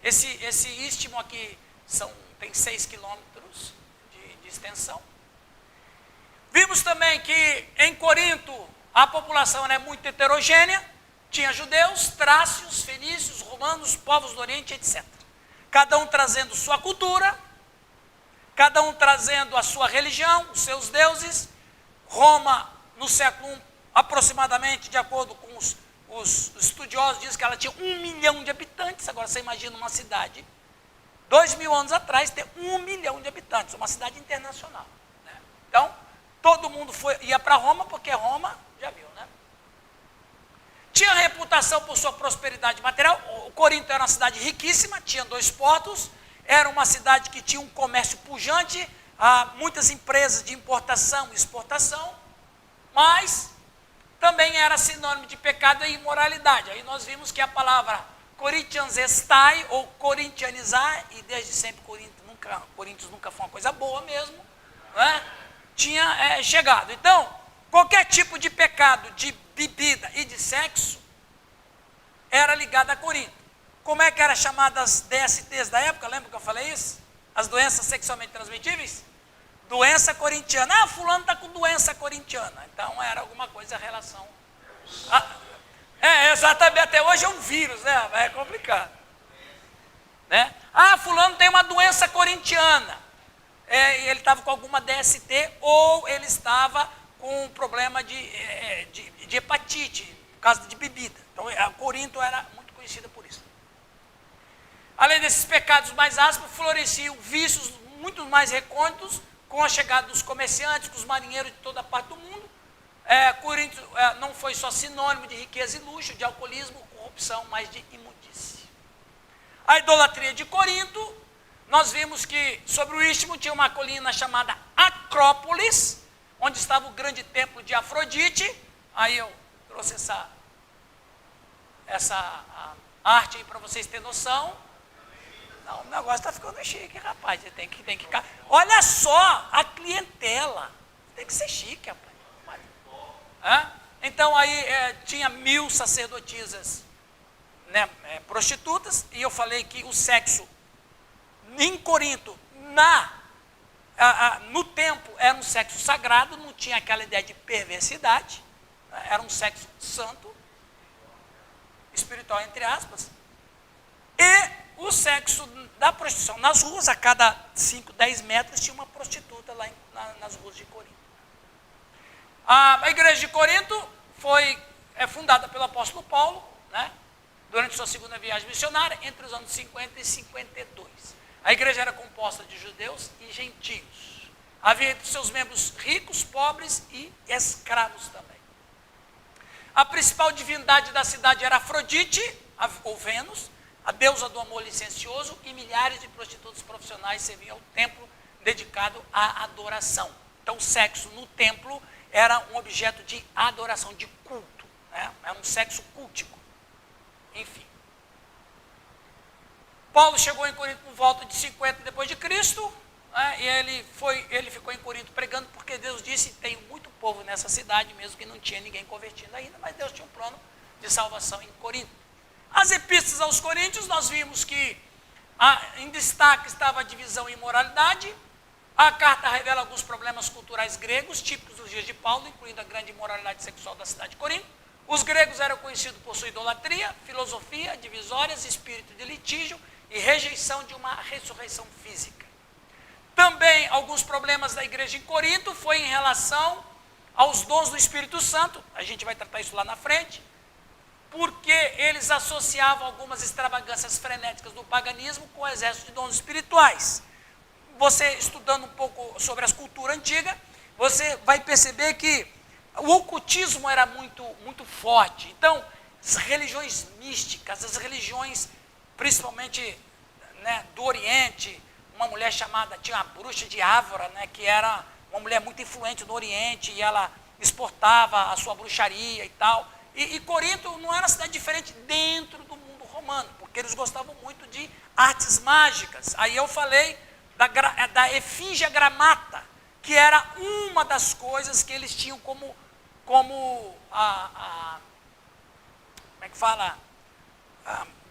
Esse istmo aqui tem 6 quilômetros de extensão. Vimos também que em Corinto a população é muito heterogênea, tinha judeus, trácios, fenícios, romanos, povos do Oriente, etc. Cada um trazendo sua cultura, cada um trazendo a sua religião, os seus deuses. Roma, no século I, aproximadamente, de acordo com os estudiosos, diz que ela tinha 1 milhão de habitantes. Agora você imagina uma cidade, 2000 anos atrás, ter 1 milhão de habitantes, uma cidade internacional, né? Então, todo mundo ia para Roma, porque Roma, já viu, né? Tinha reputação por sua prosperidade material. O Corinto era uma cidade riquíssima, tinha 2 portos, era uma cidade que tinha um comércio pujante, muitas empresas de importação e exportação, mas também era sinônimo de pecado e imoralidade. Aí nós vimos que a palavra Corinthiansestai, ou corintianizar, e desde sempre Coríntios nunca foi uma coisa boa mesmo, né? Tinha chegado. Então, qualquer tipo de pecado, de bebida e de sexo, era ligado a Corinto. Como é que eram chamadas DSTs da época? Lembra que eu falei isso? As doenças sexualmente transmitíveis? Doença corintiana. Fulano está com doença corintiana. Então, era alguma coisa em relação... exatamente. Até hoje é um vírus, né? É complicado, né? Fulano tem uma doença corintiana. Ele estava com alguma DST, ou ele estava com um problema de hepatite, por causa de bebida. Então, Corinto era muito conhecida por isso. Além desses pecados mais ásperos, floresciam vícios muito mais recônditos, com a chegada dos comerciantes, com os marinheiros de toda parte do mundo. Corinto não foi só sinônimo de riqueza e luxo, de alcoolismo, corrupção, mas de imundície. A idolatria de Corinto, nós vimos que sobre o istmo tinha uma colina chamada Acrópolis, onde estava o grande templo de Afrodite. Aí eu trouxe essa arte aí para vocês terem noção. Não, o negócio está ficando chique, rapaz. Você tem que... Olha só a clientela. Tem que ser chique, rapaz. Então aí tinha 1000 sacerdotisas, né, prostitutas, e eu falei que o sexo em Corinto, no templo, era um sexo sagrado, não tinha aquela ideia de perversidade, era um sexo santo, espiritual entre aspas, e o sexo da prostituição. Nas ruas, a cada 5, 10 metros, tinha uma prostituta lá nas ruas de Corinto. A igreja de Corinto foi fundada pelo apóstolo Paulo, né, durante sua segunda viagem missionária, entre os anos 50 e 52. A igreja era composta de judeus e gentios. Havia entre seus membros ricos, pobres e escravos também. A principal divindade da cidade era Afrodite, ou Vênus, a deusa do amor licencioso, e milhares de prostitutas profissionais serviam ao templo dedicado à adoração. Então, o sexo no templo era um objeto de adoração, de culto, né? Era um sexo cultico. Enfim. Paulo chegou em Corinto por volta de 50 depois de Cristo, né? E ele ficou em Corinto pregando, porque Deus disse: tem muito povo nessa cidade, mesmo que não tinha ninguém convertido ainda, mas Deus tinha um plano de salvação em Corinto. As epístolas aos Coríntios, nós vimos que em destaque estava a divisão em moralidade. A carta revela alguns problemas culturais gregos, típicos dos dias de Paulo, incluindo a grande imoralidade sexual da cidade de Corinto. Os gregos eram conhecidos por sua idolatria, filosofia, divisórias, espírito de litígio e rejeição de uma ressurreição física. Também alguns problemas da igreja em Corinto foi em relação aos dons do Espírito Santo. A gente vai tratar isso lá na frente, porque eles associavam algumas extravagâncias frenéticas do paganismo com o exército de dons espirituais. Você, estudando um pouco sobre as culturas antigas, você vai perceber que o ocultismo era muito forte. Então, as religiões místicas, as religiões, principalmente, né, do Oriente, uma mulher tinha a bruxa de Ávora, né, que era uma mulher muito influente no Oriente, e ela exportava a sua bruxaria e tal. E Corinto não era uma cidade diferente dentro do mundo romano, porque eles gostavam muito de artes mágicas. Aí eu falei da efígia gramata, que era uma das coisas que eles tinham como como é que fala?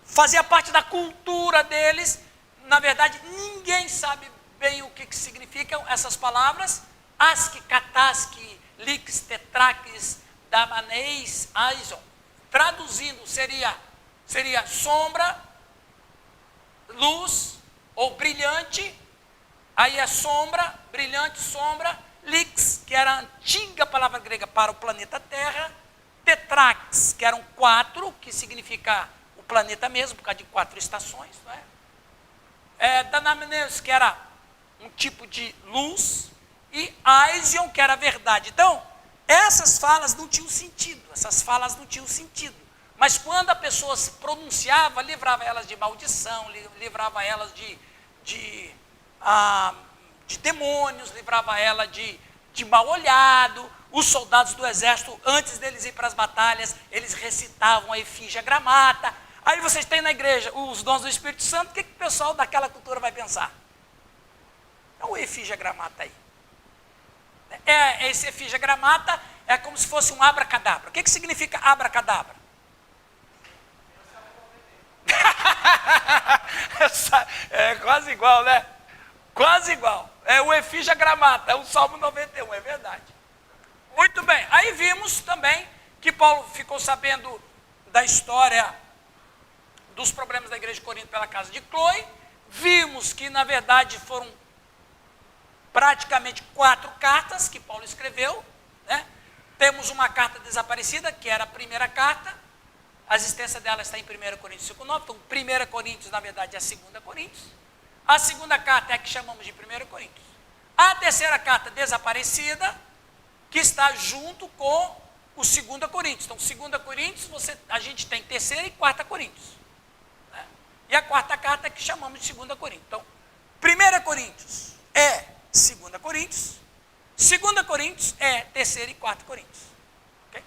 fazia parte da cultura deles. Na verdade, ninguém sabe bem o que significam essas palavras. Asque, catasque, lix, tetraques, damaneis, aison. Traduzindo, seria sombra, luz ou brilhante. Aí é sombra, brilhante, sombra. Lix, que era a antiga palavra grega para o planeta Terra. Tetrax, que eram 4, que significa o planeta mesmo, por causa de 4 estações. Não é? Danamneus, que era um tipo de luz. E Aision, que era a verdade. Então, essas falas não tinham sentido. Mas quando a pessoa se pronunciava, livrava elas de maldição, livrava elas de demônios, livrava ela de mal olhado. Os soldados do exército, antes deles ir para as batalhas, eles recitavam a Efígia Gramata. Aí vocês têm na igreja os dons do Espírito Santo, o que o pessoal daquela cultura vai pensar? É o Efígia Gramata aí. Esse Efígia Gramata é como se fosse um abracadabra. O que significa abracadabra? É quase igual, né? Quase igual. É o Efígia Gramata, é o Salmo 91, é verdade. Muito bem. Aí vimos também que Paulo ficou sabendo da história dos problemas da igreja de Corinto pela casa de Cloe. Vimos que, na verdade, foram praticamente 4 cartas que Paulo escreveu, né? Temos uma carta desaparecida, que era a primeira carta. A existência dela está em 1 Coríntios 5,9. Então, 1 Coríntios, na verdade, é a 2 Coríntios. A segunda carta é a que chamamos de 1 Coríntios. A terceira carta desaparecida, que está junto com o 2 Coríntios. Então, 2 Coríntios, a gente tem 3ª e 4 Coríntios. Né? E a quarta carta é que chamamos de 2 Coríntios. Então, 1 Coríntios é 2 Coríntios. 2 Coríntios é 3ª e 4 Coríntios. Okay?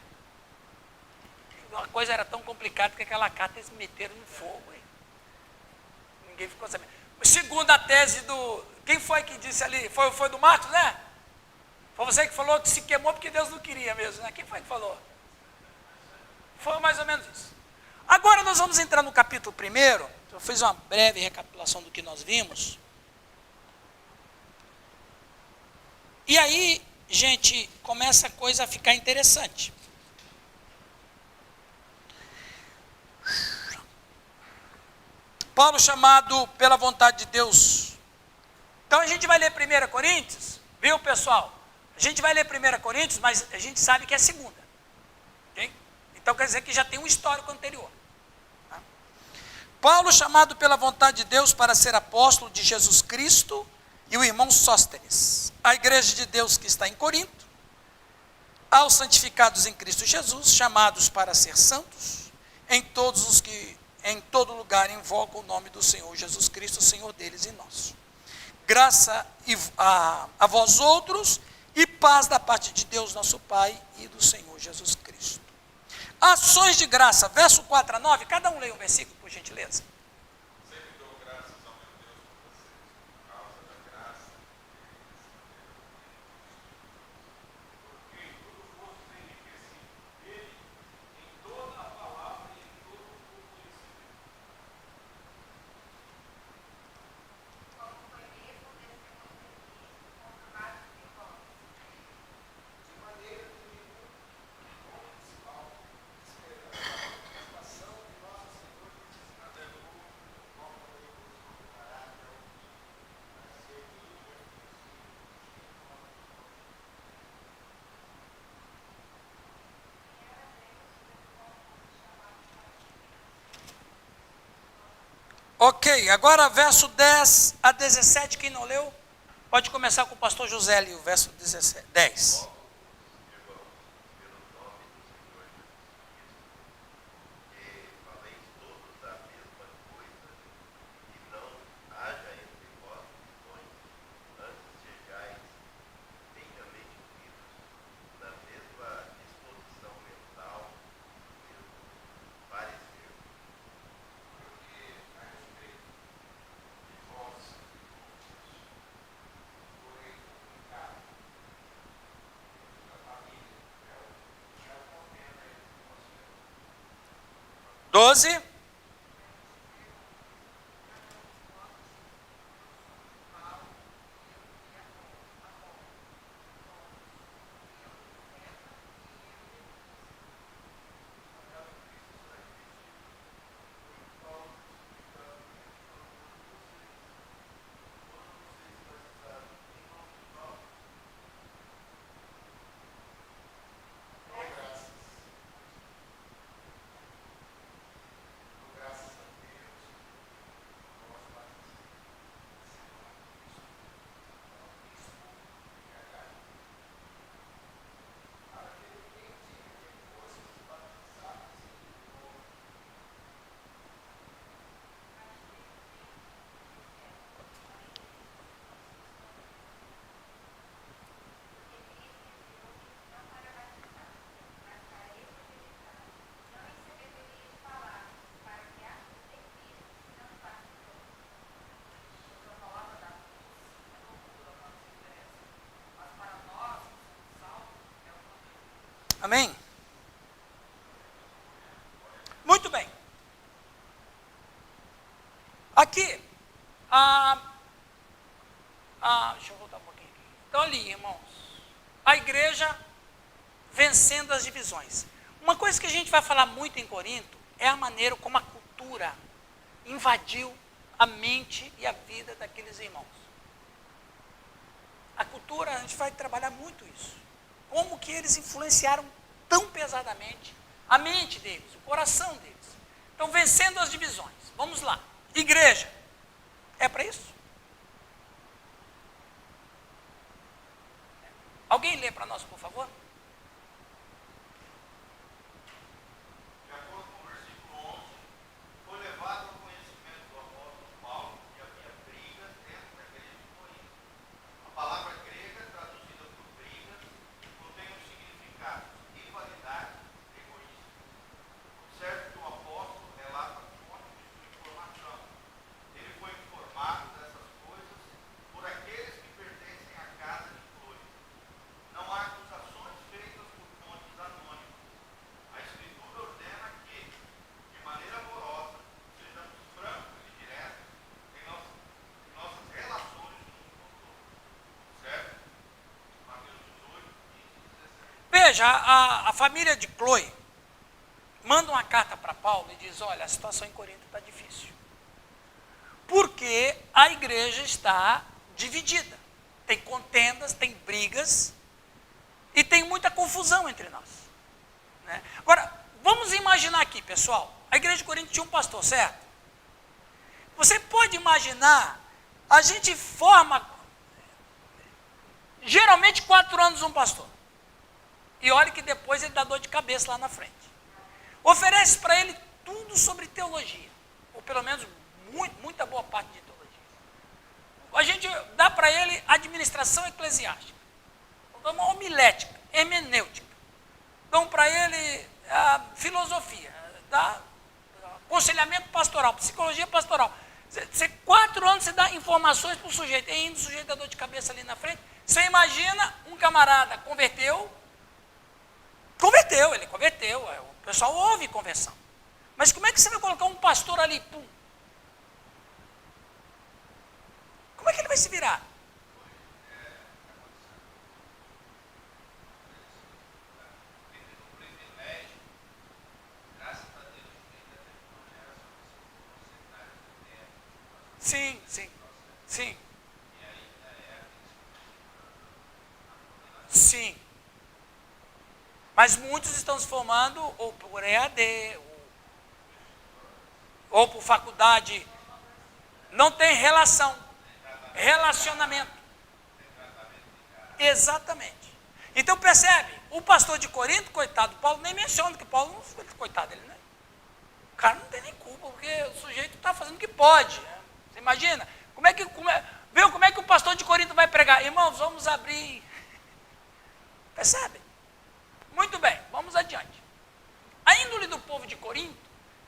A coisa era tão complicada que aquela carta eles meteram no fogo. Hein? Ninguém ficou sabendo. Segundo a tese do... Quem foi que disse ali? Foi do Marcos, né? Foi você que falou que se queimou porque Deus não queria mesmo, né? Quem foi que falou? Foi mais ou menos isso. Agora nós vamos entrar no capítulo 1. Eu fiz uma breve recapitulação do que nós vimos. E aí, gente, começa a coisa a ficar interessante. Paulo chamado pela vontade de Deus. Então a gente vai ler 1 Coríntios, viu, pessoal? A gente vai ler 1 Coríntios, mas a gente sabe que é 2. Okay? Então quer dizer que já tem um histórico anterior. Tá? Paulo chamado pela vontade de Deus para ser apóstolo de Jesus Cristo e o irmão Sóstenes, a igreja de Deus que está em Corinto, aos santificados em Cristo Jesus, chamados para ser santos, em todos os que em todo lugar invocam o nome do Senhor Jesus Cristo, Senhor deles e nosso. Graça a vós outros e paz da parte de Deus nosso Pai e do Senhor Jesus Cristo. Ações de graça, verso 4 a 9, cada um leia um versículo, por gentileza. Ok, agora verso 10 a 17, quem não leu, pode começar com o pastor José ali, o verso 10. Doze. Amém? Muito bem. Aqui, deixa eu voltar um pouquinho aqui. Então ali, irmãos, a igreja vencendo as divisões. Uma coisa que a gente vai falar muito em Corinto é a maneira como a cultura invadiu a mente e a vida daqueles irmãos. A cultura, a gente vai trabalhar muito isso. Como que eles influenciaram tão pesadamente a mente deles, o coração deles. Então, vencendo as divisões. Vamos lá. Igreja. É para isso? Alguém lê para nós, por favor? Veja, a família de Chloe manda uma carta para Paulo e diz, olha, a situação em Corinto está difícil. Porque a igreja está dividida. Tem contendas, tem brigas e tem muita confusão entre nós. Né? Agora, vamos imaginar aqui, pessoal, a igreja de Corinto tinha um pastor, certo? Você pode imaginar, a gente forma, geralmente 4 anos um pastor. E olha que depois ele dá dor de cabeça lá na frente. Oferece para ele tudo sobre teologia. Ou pelo menos muita boa parte de teologia. A gente dá para ele administração eclesiástica. Dá uma homilética, hermenêutica. Dão para ele filosofia. Dá aconselhamento pastoral, psicologia pastoral. 4 anos você dá informações para o sujeito. E ainda o sujeito dá dor de cabeça ali na frente. Você imagina um camarada converteu, ele converteu, o pessoal ouve conversão. Mas como é que você vai colocar um pastor ali, pum? Como é que ele vai se virar? Sim, sim, sim. Sim. Mas muitos estão se formando ou por EAD, ou por faculdade. Não tem relação. Relacionamento. Exatamente. Então percebe, o pastor de Corinto, coitado, Paulo nem menciona que Paulo não foi coitado dele, né? O cara não tem nem culpa, porque o sujeito está fazendo o que pode. Né? Você imagina? Viu como é que o pastor de Corinto vai pregar? Irmãos, vamos abrir. Percebe? Muito bem, vamos adiante. A índole do povo de Corinto,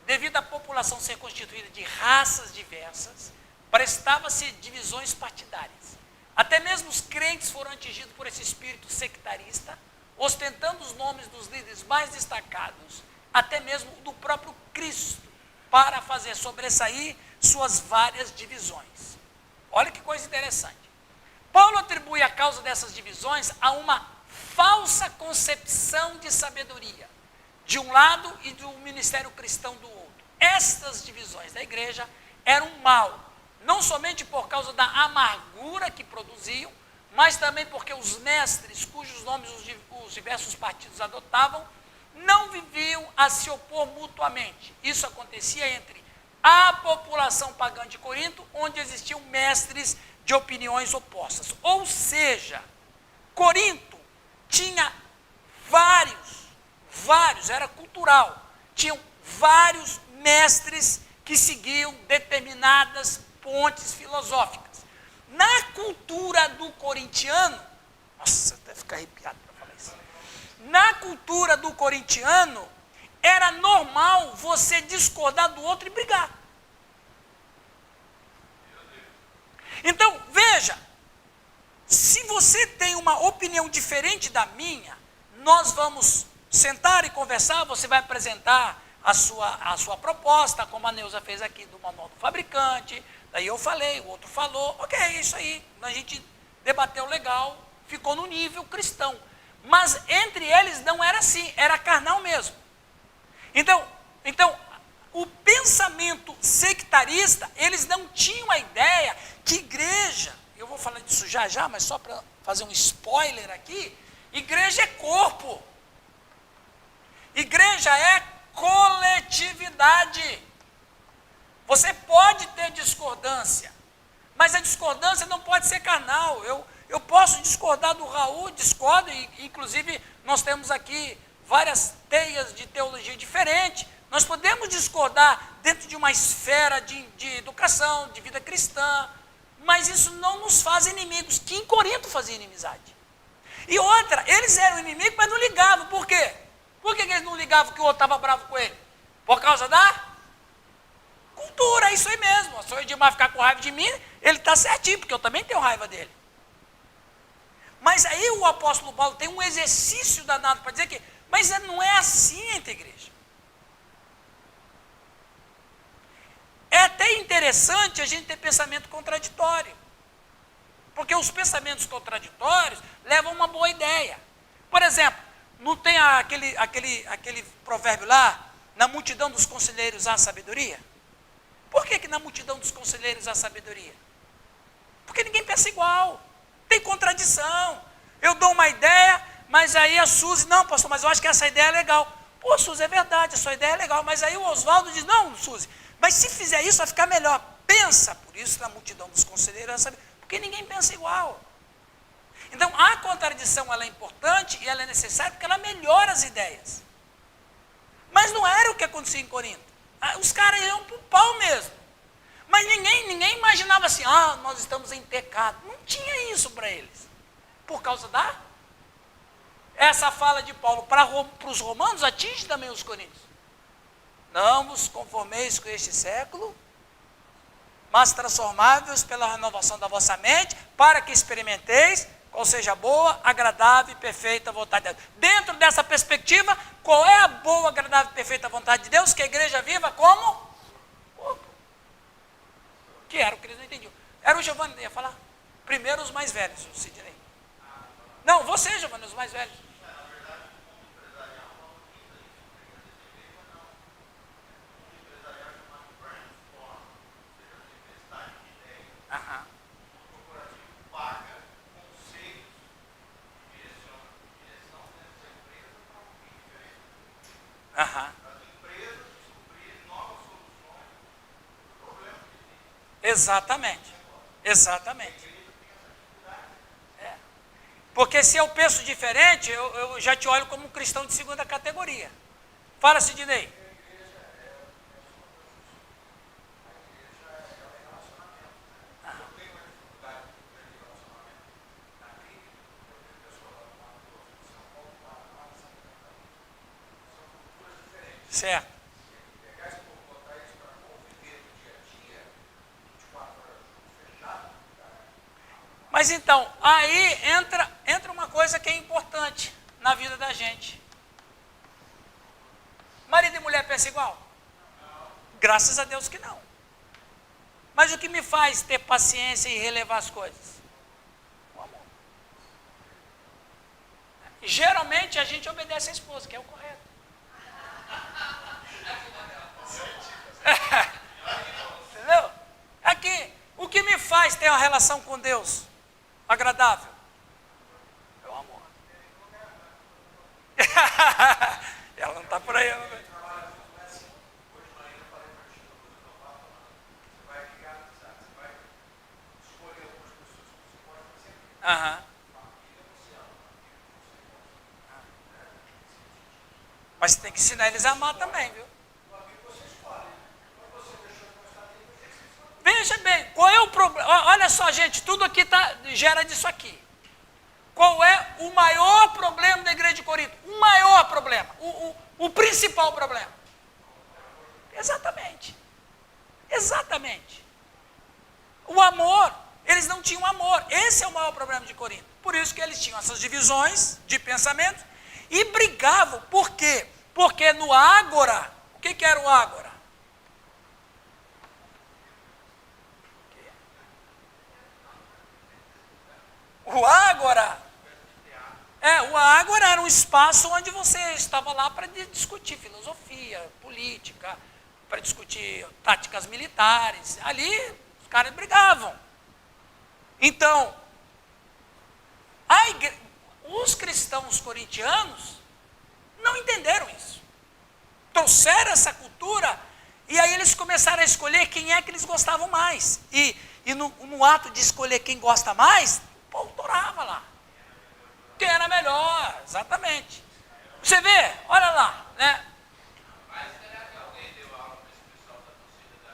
devido à população ser constituída de raças diversas, prestava-se divisões partidárias. Até mesmo os crentes foram atingidos por esse espírito sectarista, ostentando os nomes dos líderes mais destacados, até mesmo do próprio Cristo, para fazer sobressair suas várias divisões. Olha que coisa interessante. Paulo atribui a causa dessas divisões a uma falsa concepção de sabedoria, de um lado e do ministério cristão do outro. Estas divisões da igreja eram mal, não somente por causa da amargura que produziam, mas também porque os mestres, cujos nomes os diversos partidos adotavam, não viviam a se opor mutuamente. Isso acontecia entre a população pagã de Corinto, onde existiam mestres de opiniões opostas. Ou seja, Corinto tinha vários, era cultural, tinham vários mestres que seguiam determinadas pontes filosóficas. Na cultura do corintiano, nossa, até ficar arrepiado para falar isso. Na cultura do corintiano, era normal você discordar do outro e brigar. Então, veja, se você tem uma opinião diferente da minha, nós vamos sentar e conversar, você vai apresentar a sua proposta, como a Neuza fez aqui do manual do fabricante, daí eu falei, o outro falou, ok, é isso aí, a gente debateu legal, ficou no nível cristão. Mas entre eles não era assim, era carnal mesmo. Então o pensamento sectarista, eles não tinham a ideia que igreja, eu vou falar disso já, mas só para fazer um spoiler aqui, igreja é corpo. Igreja é coletividade. Você pode ter discordância, mas a discordância não pode ser carnal. Eu posso discordar do Raul, discordo, e inclusive nós temos aqui várias teias de teologia diferente. Nós podemos discordar dentro de uma esfera de educação, de vida cristã, mas isso não nos faz inimigos, que em Corinto fazia inimizade. E outra, eles eram inimigos, mas não ligavam. Por quê? Por que eles não ligavam que o outro estava bravo com ele? Por causa da cultura, é isso aí mesmo. Se o Edmar ficar com raiva de mim, ele está certinho, porque eu também tenho raiva dele. Mas aí o apóstolo Paulo tem um exercício danado para dizer que, mas não é assim entre a igreja. É até interessante a gente ter pensamento contraditório. Porque os pensamentos contraditórios levam a uma boa ideia. Por exemplo, não tem aquele provérbio lá, na multidão dos conselheiros há sabedoria? Por que na multidão dos conselheiros há sabedoria? Porque ninguém pensa igual, tem contradição. Eu dou uma ideia, mas aí a Suzy, não, pastor, mas eu acho que essa ideia é legal. Pô, Suzy, é verdade, a sua ideia é legal, mas aí o Oswaldo diz, não, Suzy, mas se fizer isso vai ficar melhor. Pensa, por isso na multidão dos conselheiros há sabedoria, porque ninguém pensa igual. Então, a contradição ela é importante e ela é necessária porque ela melhora as ideias. Mas não era o que acontecia em Corinto. Os caras iam para o pau mesmo. Mas ninguém imaginava assim, nós estamos em pecado. Não tinha isso para eles. Por causa essa fala de Paulo para os romanos atinge também os coríntios. Não vos conformeis com este século, mas transformáveis pela renovação da vossa mente, para que experimenteis qual seja a boa, agradável e perfeita vontade de Deus. Dentro dessa perspectiva, qual é a boa, agradável e perfeita vontade de Deus? Que a igreja viva como corpo. Que era o que eles não entendiam. Era o Giovanni que ia falar. Primeiro os mais velhos, o Sidney. Não, você, Giovanni, os mais velhos. Aham. Aham. Exatamente. É. Porque se eu penso diferente, eu já te olho como um cristão de segunda categoria. Fala, Sidney. Certo. Mas então, aí entra uma coisa que é importante na vida da gente. Marido e mulher pensam igual? Graças a Deus que não. Mas o que me faz ter paciência e relevar as coisas? O amor. Geralmente a gente obedece a esposa, que é o correto. Entendeu? Aqui, o que me faz ter uma relação com Deus agradável? É o amor. Ela não está por aí, não. Aham. Mas tem que ensinar eles a amar também, viu? Veja bem, qual é o problema? Olha só, gente, tudo aqui gera disso aqui. Qual é o maior problema da igreja de Corinto? O maior problema, o principal problema. Exatamente. O amor, eles não tinham amor. Esse é o maior problema de Corinto. Por isso que eles tinham essas divisões de pensamento. e brigavam. Por quê? Porque no ágora, o que era o ágora? O ágora era um espaço onde você estava lá para discutir filosofia, política, para discutir táticas militares. Ali os caras brigavam. Então, os cristãos corintianos não entenderam isso. Trouxeram essa cultura e aí eles começaram a escolher quem é que eles gostavam mais. E no ato de escolher quem gosta mais, o povo torava lá. Quem era melhor, exatamente. Você vê, olha lá, né? Mas será que alguém deu aula para esse pessoal da torcida da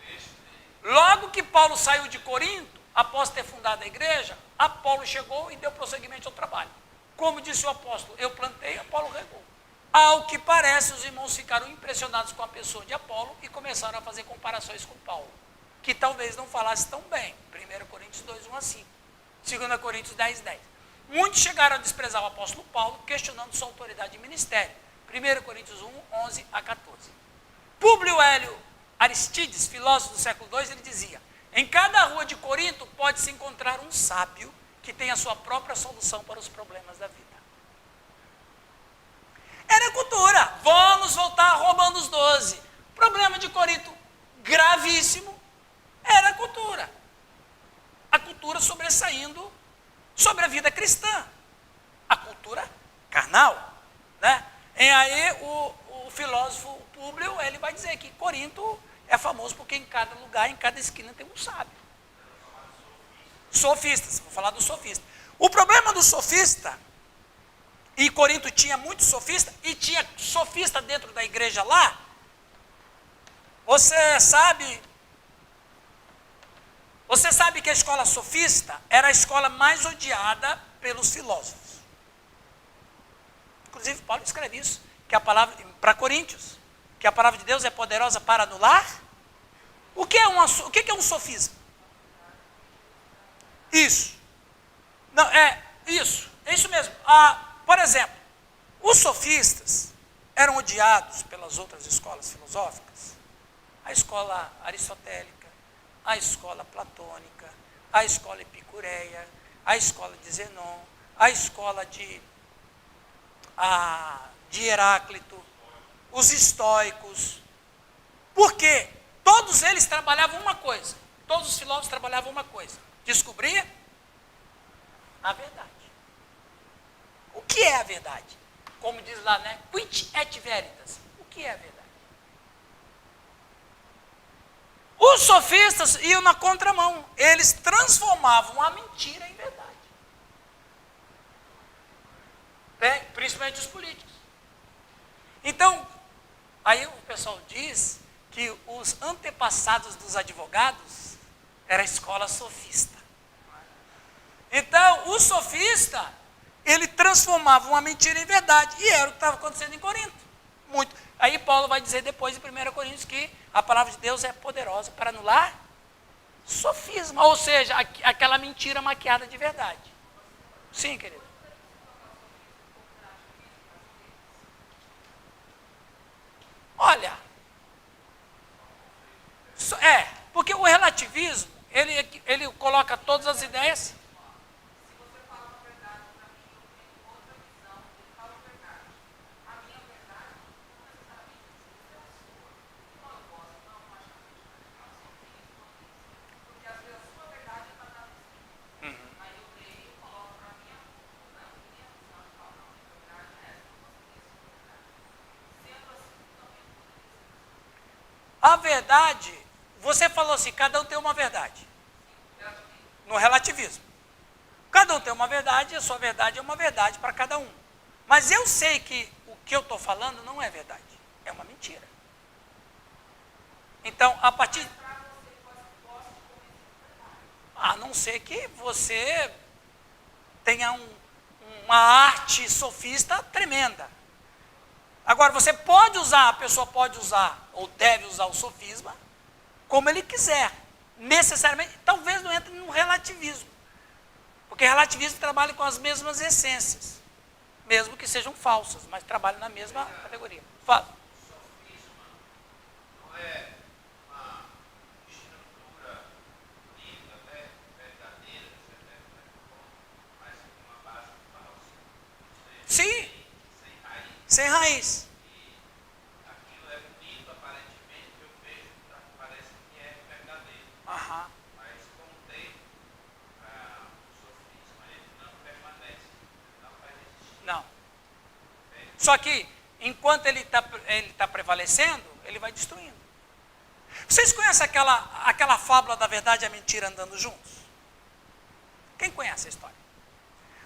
Gaviões? Logo que Paulo saiu de Corinto, após ter fundado a igreja, Apolo chegou e deu prosseguimento ao trabalho. Como disse o apóstolo, eu plantei, Apolo regou. Ao que parece, os irmãos ficaram impressionados com a pessoa de Apolo e começaram a fazer comparações com Paulo, que talvez não falasse tão bem. 1 Coríntios 2, 1 a 5. 2 Coríntios 10, 10. Muitos chegaram a desprezar o apóstolo Paulo, questionando sua autoridade de ministério. 1 Coríntios 1, 11 a 14. Públio Hélio Aristides, filósofo do século II, ele dizia: em cada rua de Corinto pode-se encontrar um sábio que tem a sua própria solução para os problemas da vida. Era cultura. Vamos voltar a Romanos 12. Problema de Corinto gravíssimo. Era a cultura. A cultura sobressaindo sobre a vida cristã. A cultura carnal. Né? E aí o filósofo Públio, ele vai dizer que Corinto é famoso porque em cada lugar, em cada esquina tem um sábio. Sofistas, vou falar do sofista. O problema do sofista, e Corinto tinha muito sofista, e tinha sofista dentro da igreja lá, você sabe que a escola sofista era a escola mais odiada pelos filósofos. Inclusive Paulo escreve isso, que a palavra, para Coríntios, que a palavra de Deus é poderosa para anular. O que é um sofisma? Isso. Não, é isso mesmo. Por exemplo, os sofistas eram odiados pelas outras escolas filosóficas. A escola aristotélica, a escola platônica, a escola epicureia, a escola de Zenon, a escola de Heráclito, os estoicos. Porque todos eles trabalhavam uma coisa. Todos os filósofos trabalhavam uma coisa. Descobrir a verdade. O que é a verdade? Como diz lá, né? Quid et veritas. O que é a verdade? Os sofistas iam na contramão. Eles transformavam a mentira em verdade. Bem, principalmente os políticos. Então, aí o pessoal diz que os antepassados dos advogados era a escola sofista. Então, o sofista, ele transformava uma mentira em verdade. E era o que estava acontecendo em Corinto. Muito. Aí Paulo vai dizer depois em 1 Coríntios que a palavra de Deus é poderosa para anular sofisma. Ou seja, aquela mentira maquiada de verdade. Sim, querido. Olha, porque o relativismo, ele coloca todas as ideias. A verdade, você falou assim, cada um tem uma verdade. No relativismo. Cada um tem uma verdade, a sua verdade é uma verdade para cada um. Mas eu sei que o que eu estou falando não é verdade, é uma mentira. Então, a partir... A não ser que você tenha uma arte sofista tremenda. Agora, a pessoa pode usar, ou deve usar o sofisma, como ele quiser. necessariamente, talvez não entre no relativismo. Porque relativismo trabalha com as mesmas essências, mesmo que sejam falsas, mas trabalham na mesma categoria. Fala. Sofisma não é uma estrutura linda, né? Verdadeira, mas com uma base falsa. Sim, Sem raiz. sem raiz. E aquilo é bonito, aparentemente, eu vejo, parece que é verdadeiro. Aham. Mas com o tempo, o sofisma ele não permanece, não vai existir. Não. Só que, enquanto ele tá prevalecendo, ele vai destruindo. Vocês conhecem aquela fábula da verdade e a mentira andando juntos? Quem conhece a história?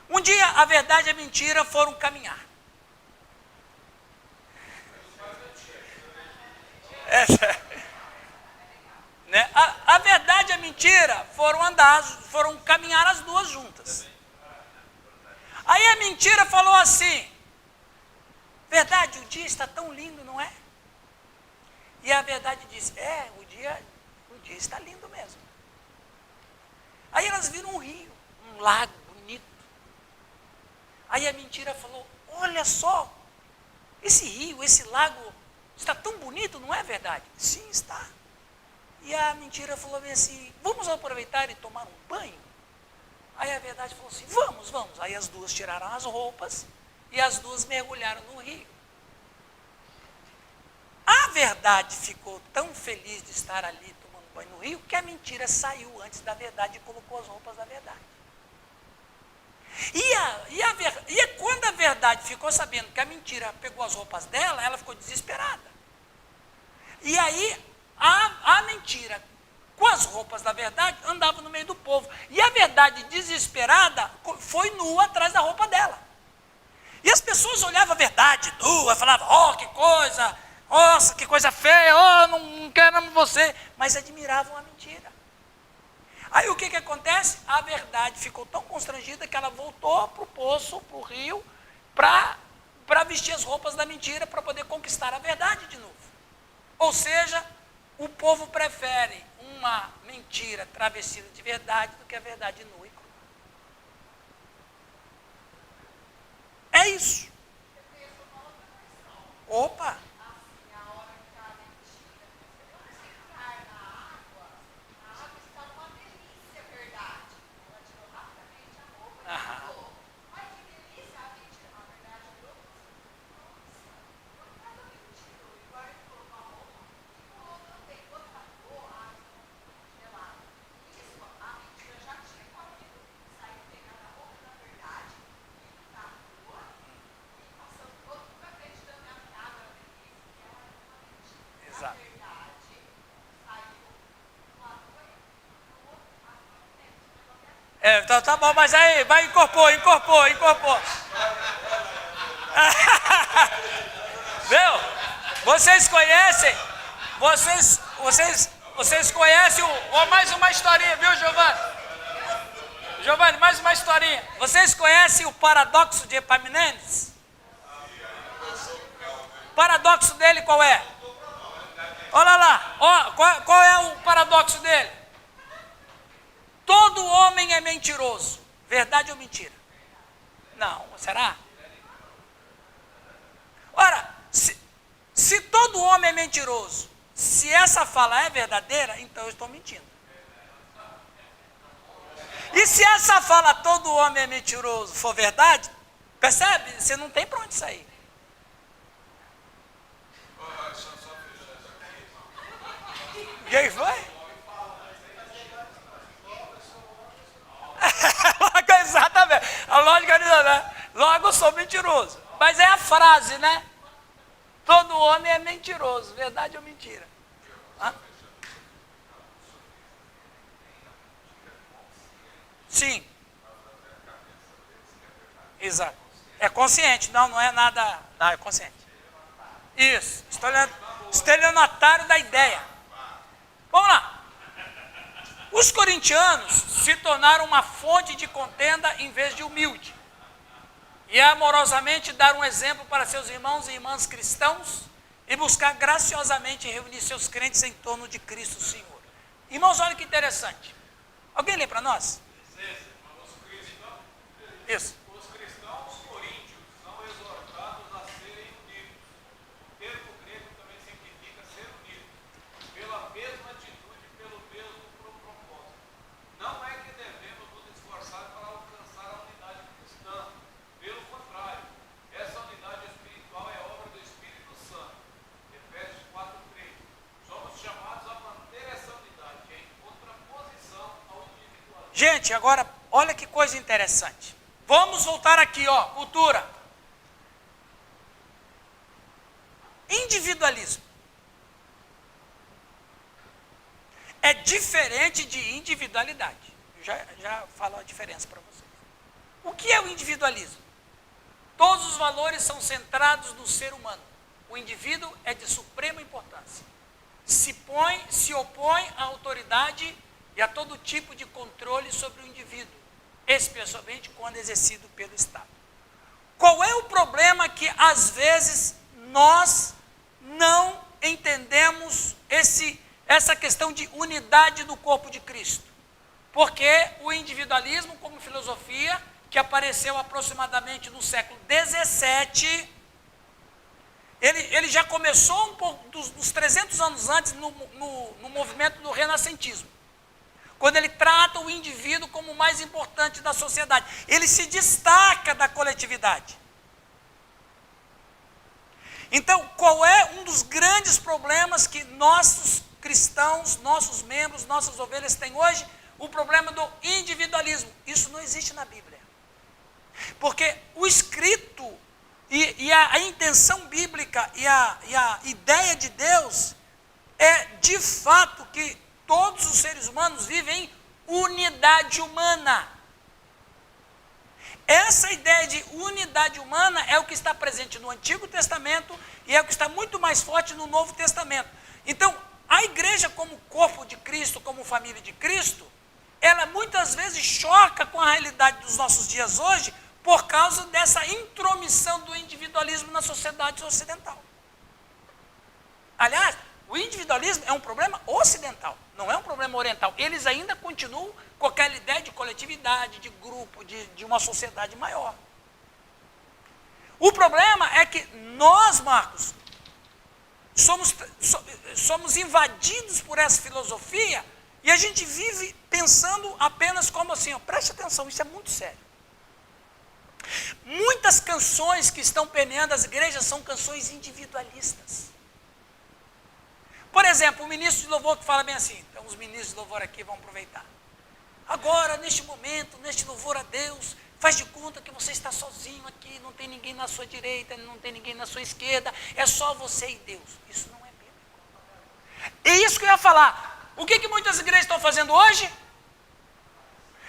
Um dia, a verdade e a mentira foram caminhar. Né? A verdade e a mentira foram caminhar as duas juntas. Aí a mentira falou assim: verdade, o dia está tão lindo, não é? E a verdade disse: o dia está lindo mesmo. Aí elas viram um rio, um lago bonito. Aí a mentira falou: olha só, esse rio, esse lago está tão bonito, não é verdade? Sim, está. E a mentira falou bem assim: vamos aproveitar e tomar um banho? Aí a verdade falou assim: vamos. Aí as duas tiraram as roupas e as duas mergulharam no rio. A verdade ficou tão feliz de estar ali tomando banho no rio que a mentira saiu antes da verdade e colocou as roupas da verdade. E quando a verdade ficou sabendo que a mentira pegou as roupas dela, ela ficou desesperada. E aí a mentira, com as roupas da verdade, andava no meio do povo. E a verdade, desesperada, foi nua atrás da roupa dela. E as pessoas olhavam a verdade nua, falavam: oh, que coisa, nossa, que coisa feia, oh, não quero você. Mas admiravam a mentira. Aí o que acontece? A verdade ficou tão constrangida que ela voltou para o poço, para o rio, para vestir as roupas da mentira, para poder conquistar a verdade de novo. Ou seja, o povo prefere uma mentira travestida de verdade do que a verdade nua e crua. É isso. Opa! Aham. Exato. Então tá bom, mas aí, vai, incorpor. Viu? Vocês conhecem mais uma historinha, viu, Giovanni? Giovanni, mais uma historinha. Vocês conhecem o paradoxo de Epaminondas? O paradoxo dele qual é? Olha lá, qual é o paradoxo dele? Todo homem é mentiroso. Verdade ou mentira? Não, será? Ora, se todo homem é mentiroso, se essa fala é verdadeira, então eu estou mentindo. E se essa fala todo homem é mentiroso for verdade, percebe? Você não tem para onde sair. Quem foi? Exatamente. A lógica diz, né? Logo eu sou mentiroso. Mas é a frase, né? Todo homem é mentiroso. Verdade ou mentira? Hã? Sim. Exato. É consciente. Não é nada. Não, é consciente. Isso. Estelionatário da ideia. Vamos lá. Os corintianos se tornaram uma fonte de contenda em vez de humilde. E amorosamente dar um exemplo para seus irmãos e irmãs cristãos e buscar graciosamente reunir seus crentes em torno de Cristo Senhor. Irmãos, olha que interessante. Alguém lê para nós? Isso. Os cristãos coríntios são exortados a serem unidos. O termo grego também significa ser unidos, pela mesma atitude, pelo mesmo propósito. Não é que devemos nos esforçar para alcançar a unidade cristã. Pelo contrário, essa unidade espiritual é obra do Espírito Santo. Efésios 4:3. Somos chamados a manter essa unidade em contraposição ao individualismo. Gente, agora, olha que coisa interessante. Vamos voltar aqui, ó, cultura. Individualismo é diferente de individualidade. Já falo a diferença para vocês. O que é o individualismo? Todos os valores são centrados no ser humano. O indivíduo é de suprema importância. Se opõe à autoridade e a todo tipo de controle sobre o indivíduo, especialmente quando exercido pelo Estado. Qual é o problema que às vezes nós não entendemos essa questão de unidade do corpo de Cristo? Porque o individualismo como filosofia, que apareceu aproximadamente no século XVII, ele já começou um pouco dos 300 anos antes no movimento do renascentismo, quando ele trata o indivíduo como o mais importante da sociedade. Ele se destaca da coletividade. Então, qual é um dos grandes problemas que nossos cristãos, nossos membros, nossas ovelhas têm hoje? O problema do individualismo. Isso não existe na Bíblia. Porque o escrito e a intenção bíblica e a ideia de Deus é, de fato, que todos os seres humanos vivem em unidade humana. Essa ideia de unidade humana é o que está presente no Antigo Testamento e é o que está muito mais forte no Novo Testamento. Então, a igreja como corpo de Cristo, como família de Cristo, ela muitas vezes choca com a realidade dos nossos dias hoje por causa dessa intromissão do individualismo na sociedade ocidental. Aliás, o individualismo é um problema ocidental, não é um problema oriental. Eles ainda continuam com aquela ideia de coletividade, de grupo, de uma sociedade maior. O problema é que nós, Marcos, somos invadidos por essa filosofia e a gente vive pensando apenas como assim, ó, preste atenção, isso é muito sério. Muitas canções que estão permeando as igrejas são canções individualistas. Por exemplo, o ministro de louvor que fala bem assim, então os ministros de louvor aqui vão aproveitar. Agora, neste momento, neste louvor a Deus, faz de conta que você está sozinho aqui, não tem ninguém na sua direita, não tem ninguém na sua esquerda, é só você e Deus. Isso não é bíblico. É isso que eu ia falar. O que muitas igrejas estão fazendo hoje?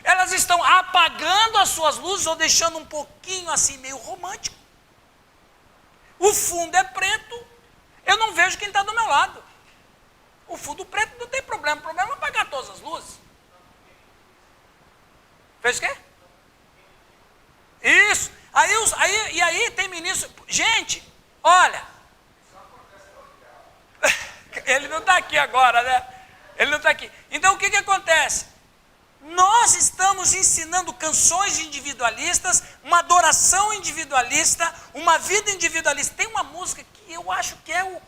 Elas estão apagando as suas luzes ou deixando um pouquinho assim, meio romântico. O fundo é preto, eu não vejo quem está do meu lado. O fundo preto não tem problema, o problema é apagar todas as luzes. Fez o quê? Isso. Aí tem ministro. Gente, olha. Ele não está aqui agora, né? Ele não está aqui. Então o que acontece? Nós estamos ensinando canções individualistas, uma adoração individualista, uma vida individualista. Tem uma música que eu acho que é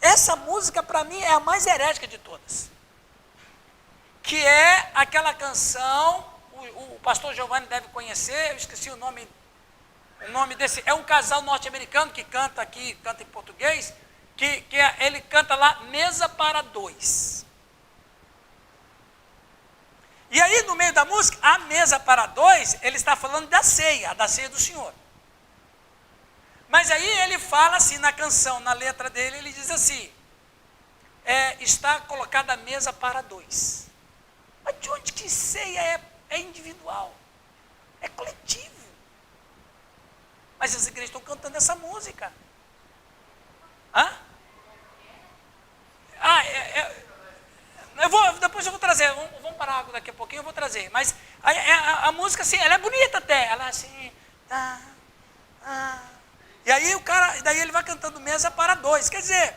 essa música para mim é a mais herética de todas. Que é aquela canção, o pastor Giovanni deve conhecer, eu esqueci o nome desse, é um casal norte-americano que canta aqui, canta em português, ele canta lá, Mesa para Dois. E aí, no meio da música, a mesa para dois, ele está falando da ceia do Senhor. Mas aí ele fala assim na canção, na letra dele, ele diz assim, está colocada a mesa para dois. Mas de onde que ceia é individual? É coletivo. Mas as igrejas estão cantando essa música. Hã? Depois eu vou trazer, vamos parar daqui a pouquinho, eu vou trazer. Mas a música, assim, ela é bonita até. Ela assim, e aí daí ele vai cantando mesa para dois. Quer dizer,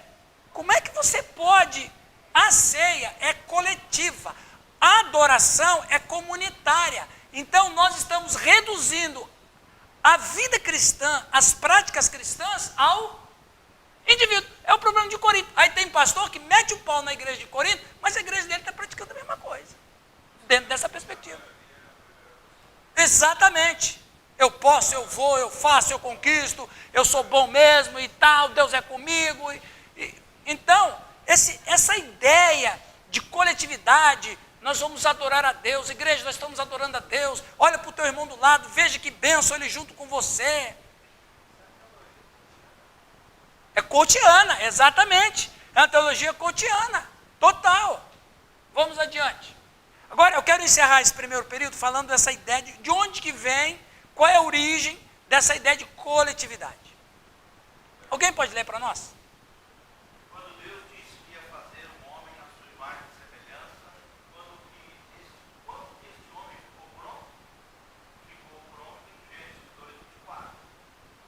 como é que você pode A ceia é coletiva, a adoração é comunitária. Então nós estamos reduzindo a vida cristã, as práticas cristãs ao indivíduo. É o problema de Corinto. Aí tem pastor que mete o pau na igreja de Corinto, mas a igreja dele está praticando a mesma coisa, dentro dessa perspectiva. Exatamente. Eu posso, eu vou, eu faço, eu conquisto, eu sou bom mesmo e tal, Deus é comigo. Então, essa ideia de coletividade, nós vamos adorar a Deus, igreja, nós estamos adorando a Deus, olha para o teu irmão do lado, veja que bênção ele junto com você. É cotidiana, exatamente, é uma teologia cotidiana, total. Vamos adiante. Agora, eu quero encerrar esse primeiro período falando dessa ideia de onde que vem, qual é a origem dessa ideia de coletividade. Alguém pode ler para nós? Quando Deus disse que ia fazer um homem à sua imagem e semelhança, quando este homem ficou pronto em Gênesis 2:24.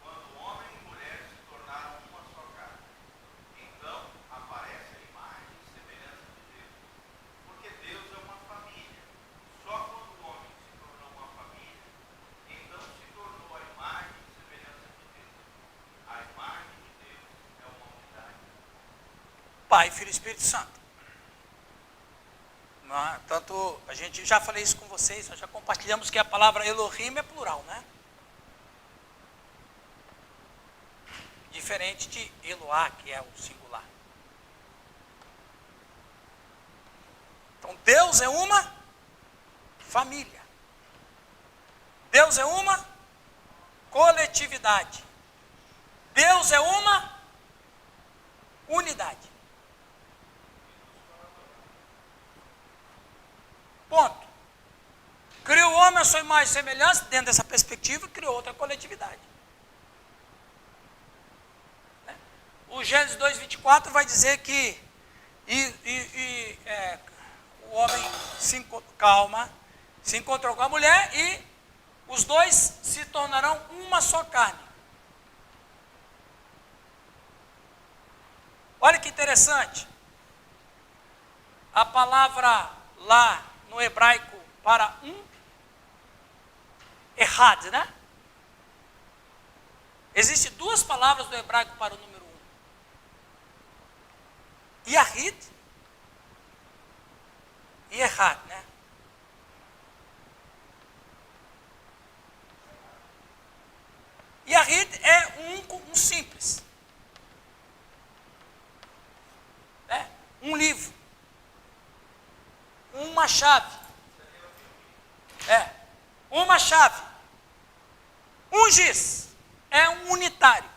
Quando homem e mulher se tornaram uma só carne. Então aparece a imagem e semelhança de Deus. Porque Deus é uma família. Só quando o homem se tornou uma família, então se tornou a imagem e semelhança de Deus. A imagem de Deus é uma unidade. Pai, Filho e Espírito Santo. Tanto, a gente já falei isso com vocês, nós já compartilhamos que a palavra Elohim é plural, né? Diferente de Eloá, que é o singular. Então, Deus é uma família. Deus é uma coletividade. Deus é uma unidade. Ponto. Criou o homem à sua imagem e semelhança, dentro dessa perspectiva, criou outra coletividade. O Gênesis 2:24 vai dizer que o homem se encontrou com a mulher e os dois se tornarão uma só carne. Olha que interessante. A palavra lá no hebraico para errad, né? Existem duas palavras do hebraico para o número 1. Yahid e errad, né? Yahid é um simples. Né? Um livro. Uma chave. Uma chave. Um giz é um unitário.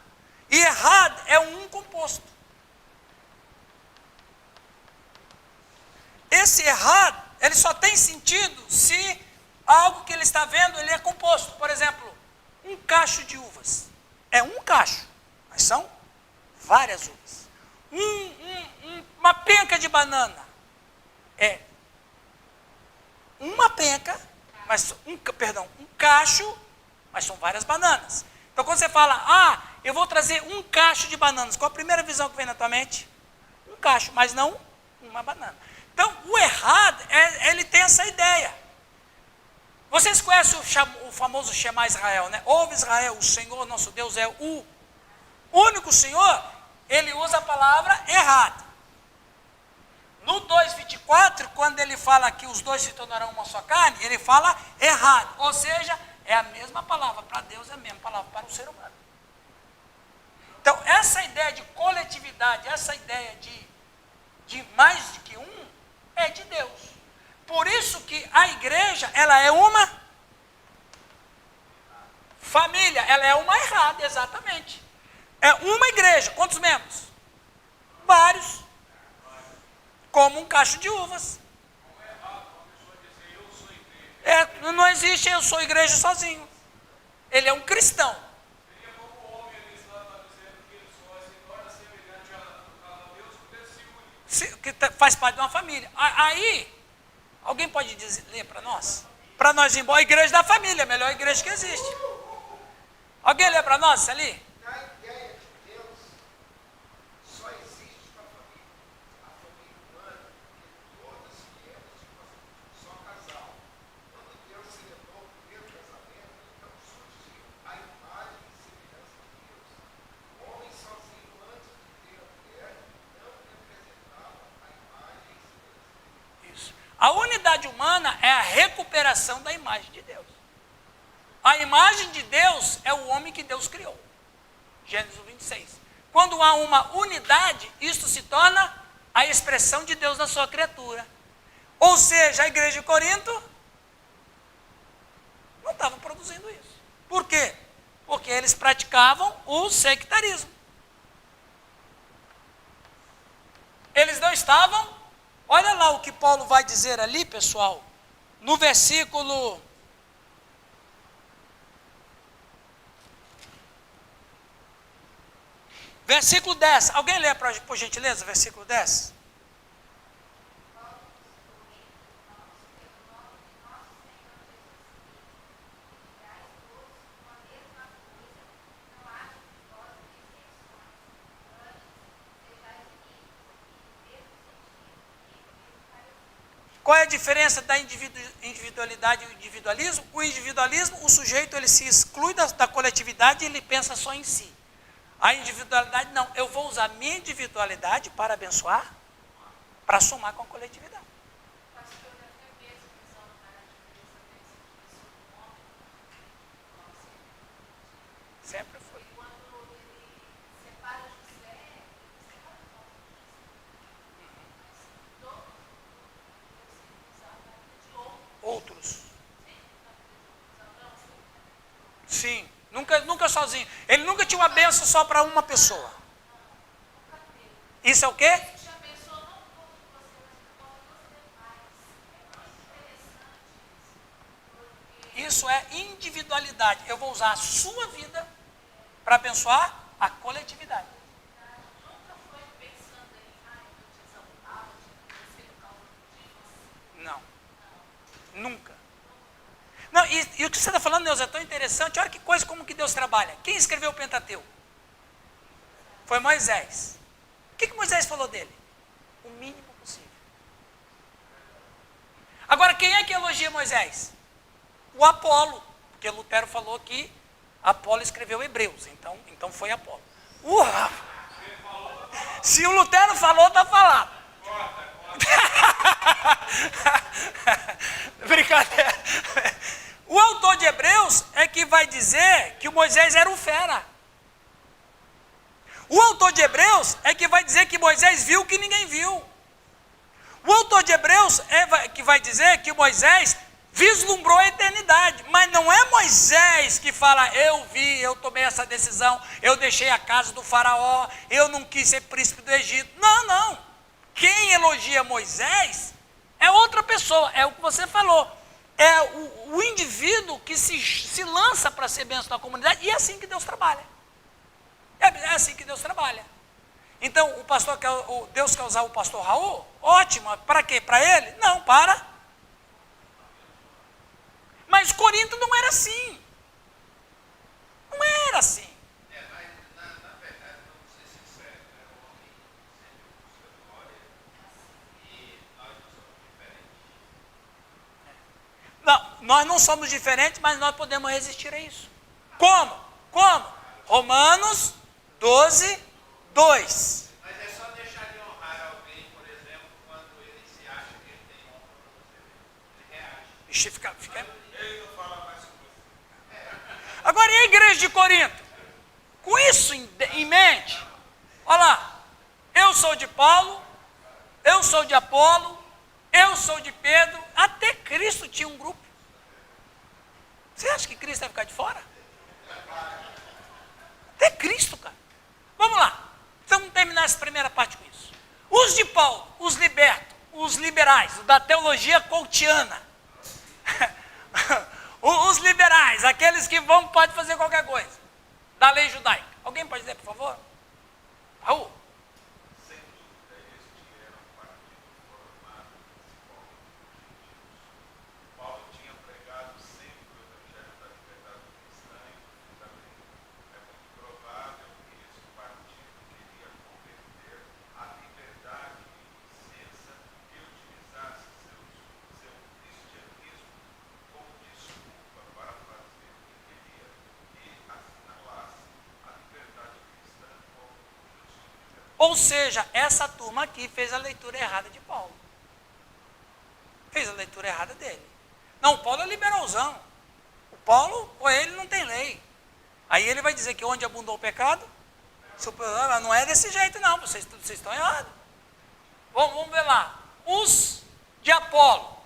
E errad é um composto. Esse errad, ele só tem sentido se algo que ele está vendo, ele é composto. Por exemplo, um cacho de uvas. É um cacho, mas são várias uvas. Uma penca de banana. É uma penca, mas um cacho, mas são várias bananas. Então quando você fala, eu vou trazer um cacho de bananas, qual a primeira visão que vem na tua mente? Um cacho, mas não uma banana. Então o errado, ele tem essa ideia. Vocês conhecem o famoso Shema Israel, né? Ouve Israel, o Senhor nosso Deus é o único Senhor. Ele usa a palavra errado. No 2:24, quando ele fala que os dois se tornarão uma só carne, ele fala errado. Ou seja, é a mesma palavra para Deus, é a mesma palavra para o ser humano. Então, essa ideia de coletividade, essa ideia de mais do que um, é de Deus. Por isso que a igreja, ela é uma família, ela é uma errada, exatamente. É uma igreja, quantos membros? Vários. Como um cacho de uvas. Não existe eu sou igreja sozinho. Ele é um cristão. Que faz parte de uma família. Aí, alguém pode ler para nós? Para nós ir embora, a igreja da família, a melhor igreja que existe. Alguém lê para nós ali? Na ideia de Deus, só existe uma família. A família humana unidade humana é a recuperação da imagem de Deus. A imagem de Deus é o homem que Deus criou. Gênesis 26. Quando há uma unidade, isto se torna a expressão de Deus na sua criatura. Ou seja, a igreja de Corinto não estava produzindo isso. Por quê? Porque eles praticavam o sectarismo. Eles não estavam, olha lá o que Paulo vai dizer ali, pessoal, no versículo 10. Alguém lê por gentileza, versículo 10? Qual é a diferença da individualidade e o individualismo? O individualismo, o sujeito ele se exclui da coletividade e ele pensa só em si. A individualidade não, eu vou usar minha individualidade para abençoar, para somar com a coletividade. Sempre foi. Outros. Sim, nunca sozinho. Ele nunca tinha uma bênção só para uma pessoa. Isso é o quê? Isso é individualidade. Eu vou usar a sua vida para abençoar a coletividade. Não. Nunca. Não, e o que você está falando, Deus, é tão interessante. Olha que coisa como que Deus trabalha. Quem escreveu o Pentateuco? Foi Moisés. O que Moisés falou dele? O mínimo possível. Agora, quem é que elogia Moisés? O Apolo. Porque Lutero falou que Apolo escreveu Hebreus. Então foi Apolo. Se o Lutero falou, está falado. Brincadeira. O autor de Hebreus é que vai dizer que o Moisés era um fera. O autor de Hebreus é que vai dizer que Moisés viu o que ninguém viu. O autor de Hebreus é que vai dizer que Moisés vislumbrou a eternidade. Mas não é Moisés que fala, eu vi, eu tomei essa decisão, eu deixei a casa do faraó, eu não quis ser príncipe do Egito. Não. Quem elogia Moisés é outra pessoa, é o que você falou. É o indivíduo que se lança para ser bênção na comunidade, e é assim que Deus trabalha. É assim que Deus trabalha. Então, Deus quer usar o pastor Raul? Ótimo, para quê? Para ele? Não, para. Mas Corinto não era assim. Não era assim. Na verdade, vamos ser sinceros, o homem sempre busca glória e nós não somos diferentes. Não, nós não somos diferentes, mas nós podemos resistir a isso. Como? Romanos 12, 2. Mas é só deixar de honrar alguém, por exemplo, quando ele se acha que ele tem honra para você. Ele reage. Ixi, fica... Ele não fala mais com você. Agora, e a igreja de Corinto? Com isso em mente, olha lá, eu sou de Paulo, eu sou de Apolo, eu sou de Pedro, até Cristo tinha um grupo. Você acha que Cristo vai ficar de fora? Até Cristo, cara. Vamos lá. Então, vamos terminar essa primeira parte com isso. Os de Paulo, os libertos, os liberais, da teologia coutiana. Os liberais, aqueles que podem fazer qualquer coisa. Da lei judaica. Alguém pode dizer, por favor? Raul. Sem dúvida, eles tiveram um partido formado principalmente por gentios. Paulo tinha pregado sempre o evangelho da liberdade cristã e também é muito provável que esse partido queria converter a liberdade de licença e utilizasse seu cristianismo como desculpa para fazer o que queria e assinalasse a liberdade cristã como justificativa. Ou seja, essa turma aqui fez a leitura errada de Paulo. Fez a leitura errada dele. Não, o Paulo é liberalzão. O Paulo, com ele não tem lei. Aí ele vai dizer que onde abundou o pecado, não é desse jeito não, vocês estão errados. Vamos ver lá. Os de Apolo,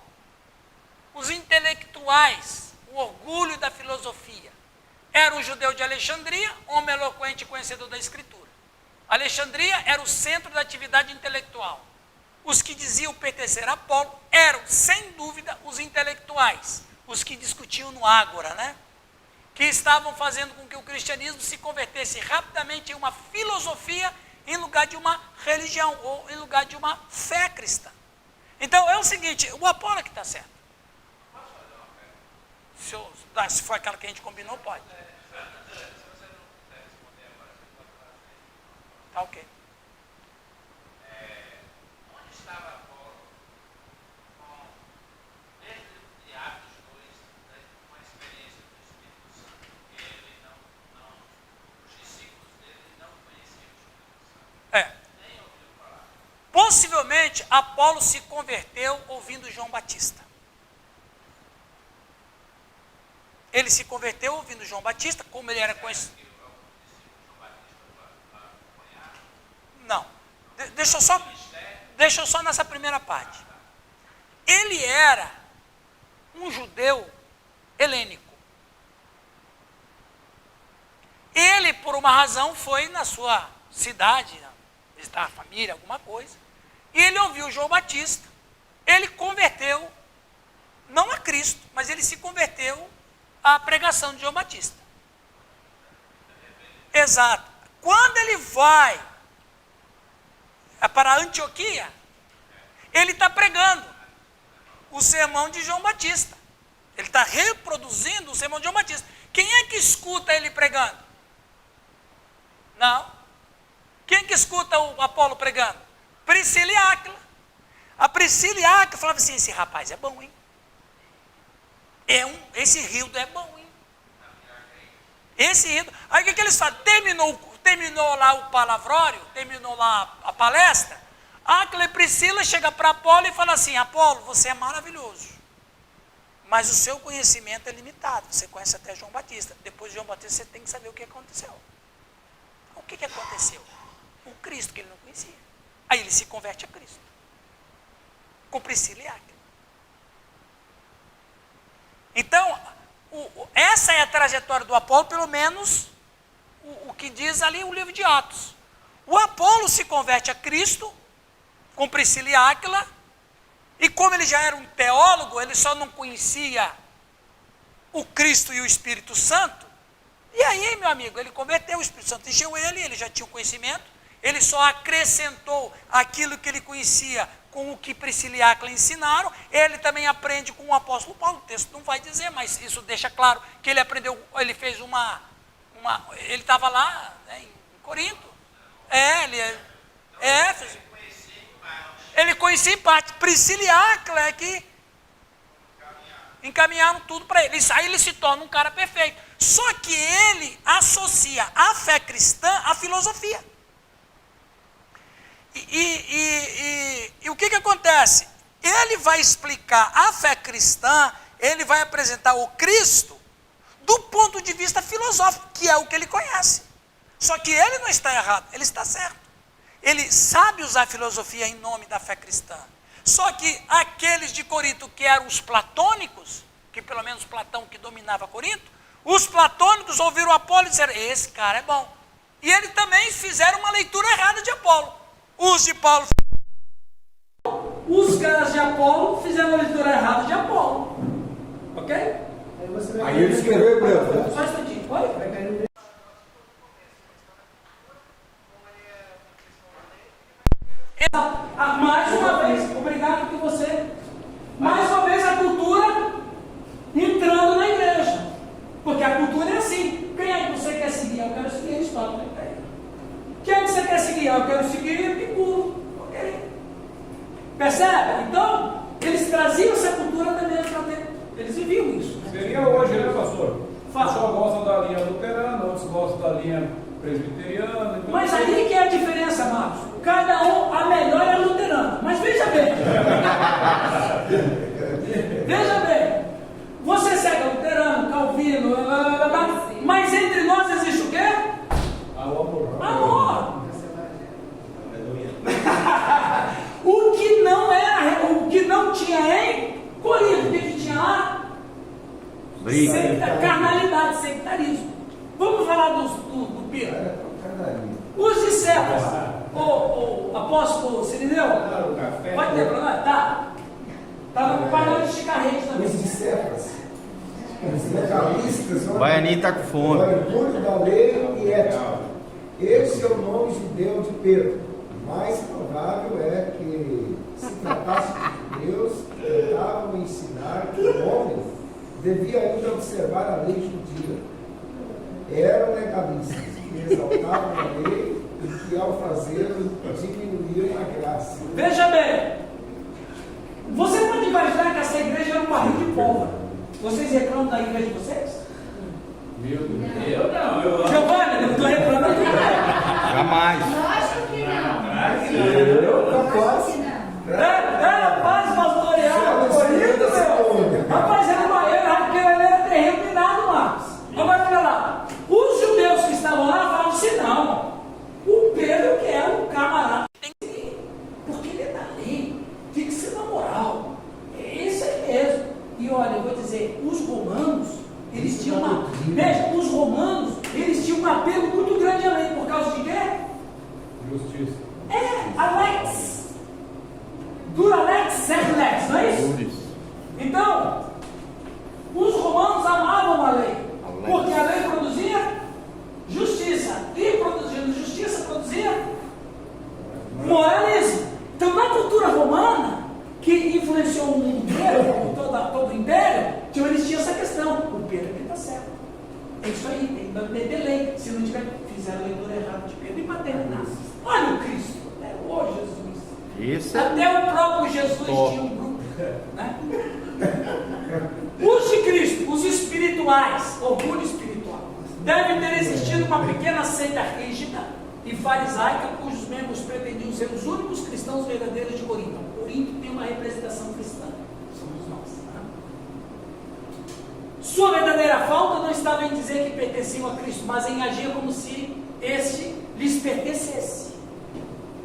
os intelectuais, o orgulho da filosofia. Era um judeu de Alexandria, homem eloquente e conhecedor da Escritura. Alexandria era o centro da atividade intelectual. Os que diziam pertencer a Apolo eram, sem dúvida, os intelectuais, os que discutiam no ágora, né? Que estavam fazendo com que o cristianismo se convertesse rapidamente em uma filosofia em lugar de uma religião, ou em lugar de uma fé cristã. Então é o seguinte, o Apolo é que está certo. Se for aquela que a gente combinou, pode. Tá ok. Onde estava Apolo desde de Atos 2, com a experiência do Espírito Santo, que ele os discípulos dele não conheciam o Espírito Santo. Nem ouviram falar. Possivelmente, Apolo se converteu ouvindo João Batista. Ele se converteu ouvindo João Batista, como ele era conhecido. Não. Deixa eu só nessa primeira parte. Ele era um judeu helênico. Ele, por uma razão, foi na sua cidade, visitar a família, alguma coisa, e ele ouviu João Batista. Ele converteu, não a Cristo, mas ele se converteu à pregação de João Batista. Exato. Quando ele vai para Antioquia, ele está pregando o sermão de João Batista. Ele está reproduzindo o sermão de João Batista. Quem é que escuta ele pregando? Não. Quem é que escuta o Apolo pregando? Priscila e Áquila. A Priscila e Áquila falava assim, esse rapaz é bom, hein? Esse Rildo é bom, hein? Esse Rildo. Aí o que eles fazem? Terminou lá o palavrório, terminou lá a palestra, Áquila e Priscila chegam para Apolo e falam assim, Apolo, você é maravilhoso, mas o seu conhecimento é limitado, você conhece até João Batista, depois de João Batista você tem que saber o que aconteceu. O que aconteceu? O Cristo que ele não conhecia. Aí ele se converte a Cristo, com Priscila e Áquila. Então, essa é a trajetória do Apolo, pelo menos o que diz ali o livro de Atos. O Apolo se converte a Cristo, com Priscila e Áquila, e como ele já era um teólogo, ele só não conhecia o Cristo e o Espírito Santo, e aí, meu amigo, ele converteu, o Espírito Santo encheu ele já tinha o conhecimento, ele só acrescentou aquilo que ele conhecia com o que Priscila e Áquila ensinaram, ele também aprende com o apóstolo Paulo, o texto não vai dizer, mas isso deixa claro que ele aprendeu, ele fez ele estava lá, né, em Corinto, ele conhecia em parte, Priscila e Áquila é que encaminharam tudo para ele, aí ele se torna um cara perfeito, só que ele associa a fé cristã à filosofia. E o que acontece? Ele vai explicar a fé cristã, ele vai apresentar o Cristo do ponto de vista filosófico, que é o que ele conhece. Só que ele não está errado, ele está certo. Ele sabe usar a filosofia em nome da fé cristã. Só que aqueles de Corinto que eram os platônicos, que pelo menos Platão que dominava Corinto, os platônicos ouviram Apolo e disseram, esse cara é bom. E eles também fizeram uma leitura errada de Apolo. Os de Paulo, os caras de Apolo fizeram a leitura errada de Apolo. Ok? Aí ele escreveu Hebreu. Só um instantinho, pode? Mais uma vez, obrigado que você, mais uma vez a cultura entrando na igreja. Porque a cultura é assim. Quem é que você quer seguir? Eu quero seguir Aristóteles. Quem é que você quer seguir? Eu quero seguir Epicuro. Ok? Percebe? Então, eles traziam essa cultura também para dentro. Eles viviam isso. Né? Seria hoje, né, pastor? Fala. Uns só gostam da linha luterana, outros gostam da linha presbiteriana. Então Mas aí que é a diferença, Marcos. Cada um, a melhor é a luterana. Mas veja bem. Veja bem, você segue luterano, calvino, mas entre nós existe o quê? Amor. Amor. O que não tinha em Corinto, o que tinha lá? Carnalidade, sectarismo. Vamos falar do Pedro. Os discípulos, o apóstolo Sirineu, vai ter problema? Tá. Estava preparando de esticar rede também. Os discípulos, os legalistas, Baianinho está com fome. o orgulho da lei e ética. Esse é o nome judeu de Pedro. Mais provável é que se tratasse de Deus, tentavam ensinar que o homem devia ainda observar a lei judia. Eram legalistas que exaltavam a lei e que ao fazê-lo diminuíam a graça. Veja bem, você pode imaginar que essa igreja era um barril de pólvora. Vocês reclamam da igreja de vocês? Eu não. Giovanni, eu estou reclamando de nada. Jamais. Lógico que não. Eu quase. Era paz pastoreal, Corinto, meu. Rapaz, ele era terreno, Marcos. Agora, olha lá. Os judeus que estavam lá falavam assim: não, o Pedro que é um camarada tem que ser, porque ele é da lei, tem que ser na moral. É isso aí mesmo. E olha, eu vou dizer, os romanos, eles tinham uma. Veja, os romanos, eles tinham um apelo muito grande à lei, por causa de quê? Justiça. Alex. Duralex, sed lex, não é isso? Então, os romanos amavam a lei, porque a lei produzia justiça, e produzindo justiça produzia moralismo. Então, na cultura romana, que influenciou o mundo inteiro, como todo o império, eles tinham essa questão: o Pedro está certo. É isso aí, tem que manter lei. Se não tiver, fizeram a leitura errada de Pedro e paternidade. Olha o Cristo, até hoje, Jesus. Isso Até o próprio Jesus tinha um grupo. Né? Os de Cristo, os espirituais, orgulho espiritual, deve ter existido uma pequena seita rígida e farisaica, cujos membros pretendiam ser os únicos cristãos verdadeiros de Corinto. Corinto tem uma representação cristã, somos nós. Tá? Sua verdadeira falta não estava em dizer que pertenciam a Cristo, mas em agir como se este lhes pertencesse.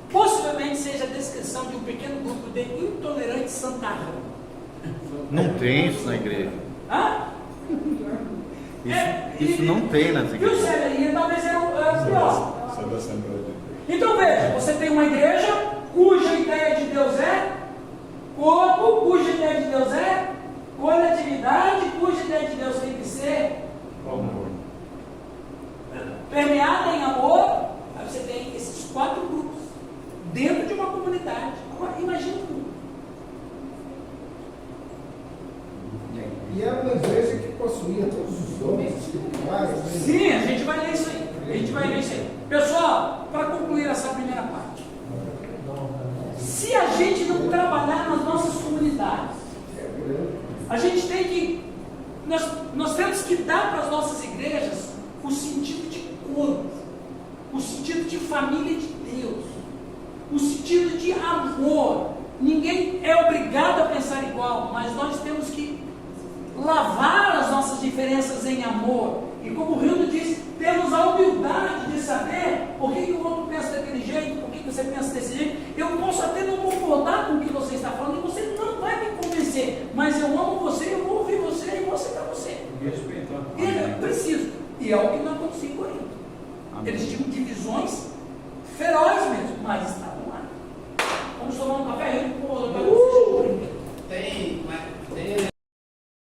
Possivelmente seja a descrição de um pequeno grupo de intolerantes santarrão. não tem isso na igreja. Hã? Isso não tem nas E o igrejas. Severia talvez era o pior. Então veja, você tem uma igreja cuja ideia de Deus é corpo, cuja ideia de Deus é coletividade, cuja ideia de Deus tem que ser permeada em amor. Aí você tem esses 4 grupos dentro de uma comunidade. Agora imagina o mundo. E era uma igreja que possuía todos os dons espirituais. Né? Sim, a gente vai ler isso aí. A gente vai ler isso aí. Pessoal, para concluir essa primeira parte, se a gente não trabalhar nas nossas comunidades, a gente tem que, nós temos que dar para as nossas igrejas o sentido de corpo, o sentido de família de Deus, o sentido de amor. Ninguém é obrigado a pensar igual, mas nós temos que lavar as nossas diferenças em amor. E como o Rildo disse, temos a humildade de saber por que o outro pensa daquele jeito, por que você pensa desse jeito. Eu posso até não concordar com o que você está falando, e você não vai me convencer, mas eu amo você, eu vou ouvir você e vou aceitar você. E é preciso. E é o que não acontecia em Corinto. Eles tinham divisões ferozes mesmo, mas estavam lá. Vamos tomar um café,